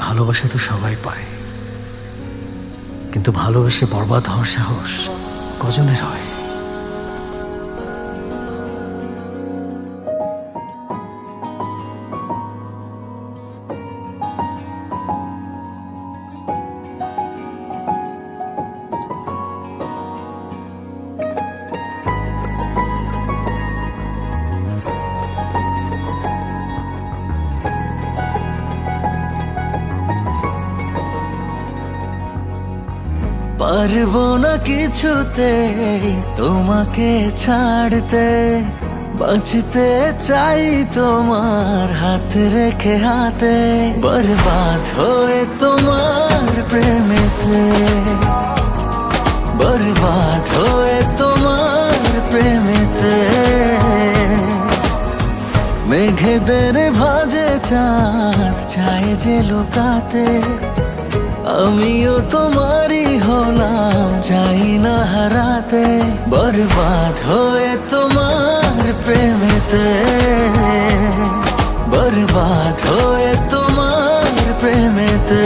ভালোবাসা তো সবাই পায়, কিন্তু ভালোবেসে বরবাদ হওয়ার সাহস কজনের হয়? পারবো না কিছুতে তোমাকে ছাড়তে, বাঁচতে চাই তোমার হাত রেখে হাতে, বরবাদ হয়ে তোমার প্রেমেতে, বরবাদ হয়ে তোমার প্রেমেতে। মেঘেদের ভাজে চাঁদ চায় যে লুকাতে, আমিও তোমারই হলাম চাই না হারাতে, বরবাদ হয়ে তোমার প্রেমেতে, বরবাদ হয়ে তোমার প্রেমেতে।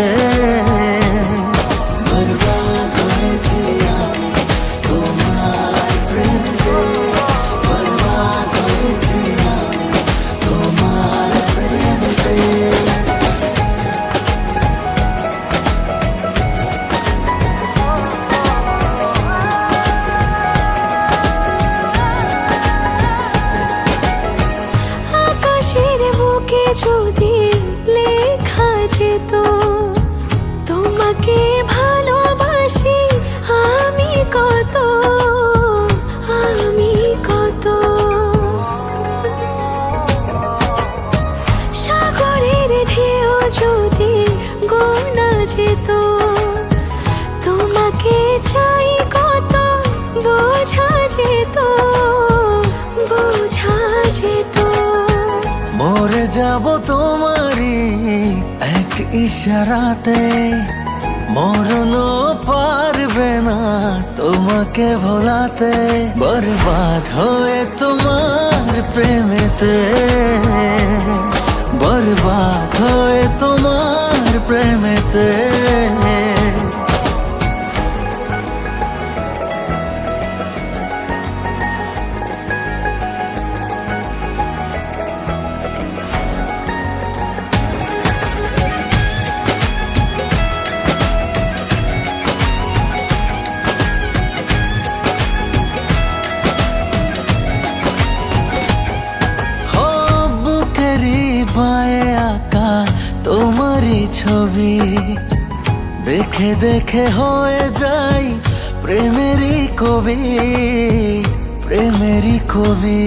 বরবাদ হয়েছি আমি তোমার প্রেমেতে, বরবাদ হয়েছি আমি তোমার প্রেমেতে। যদি লেখা যেত তোমাকে ভালোবাসি আমি কত, আমি কত। সাগরের ঢেউ যদি গোনা যেত তোমাকে চাই কত, বোঝা যেত, বোঝা যেত। মরে যাব তোমারই এক ইশারাতে, মরণও পারবে না তোমাকে ভোলাতে, বরবাদ হয়ে তোমার প্রেমেতে, বরবাদ হয়ে তোমার প্রেমেতে। বায়ে আঁকা তোমারই ছবি দেখে দেখে হয়ে যাই প্রেমেরই কবি, প্রেমেরই কবি।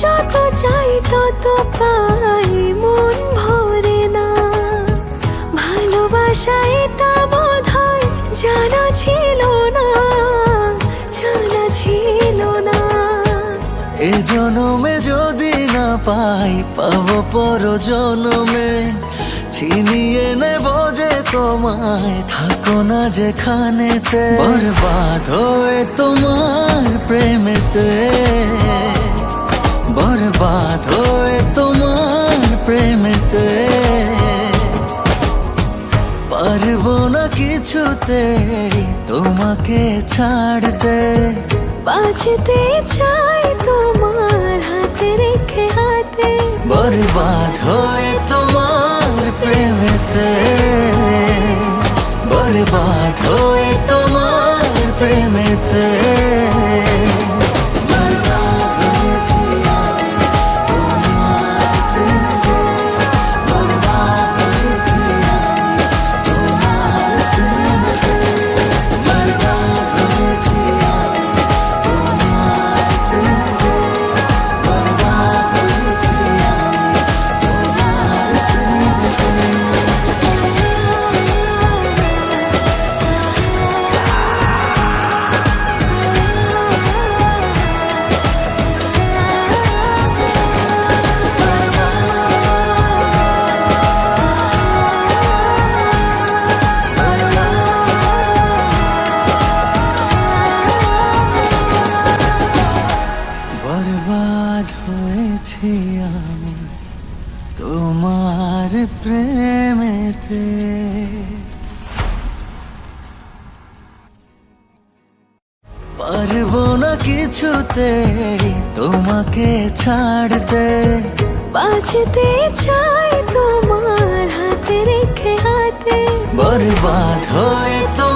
যত চাই তত পাই মন ভরে না, ভালোবাসা এটা বোধহয় জানা ছিল না, জানা ছিল না। এ জনমে যদি না পাই পাবো পর জনমে, ছিনিয়ে নেব যে তোমায় থাকো না যেখানেতে, বরবাদ হয়ে তোমার প্রেমেতে, বরবাদ হয়ে তোমার প্রেমেতে। পারবো না কিছুতে তোমাকে ছাড়তে, বাঁচতে চাই তোমার হাতে রেখে হাতে, বরবাদ হয়ে তোমার প্রেমেতে, বরবাদ হয়ে তোমার প্রেমেতে। বরবাদ হয়েছি আমি তোমার প্রেমেতে, বরবাদ হয়েছি আমি তোমার প্রেমেতে, বরবাদ হয়েছি আমি তোমার প্রেমেতে, বরবাদ হয়েছি আমি তোমার বরবাদ হয়েছি আমি তোমার প্রেমেতে। পারবো না কিছুতে তোমাকে ছাড়তে, বাঁচতে চাই তোমার হাতে রেখে হাতে। বরবাদ হয়ে তো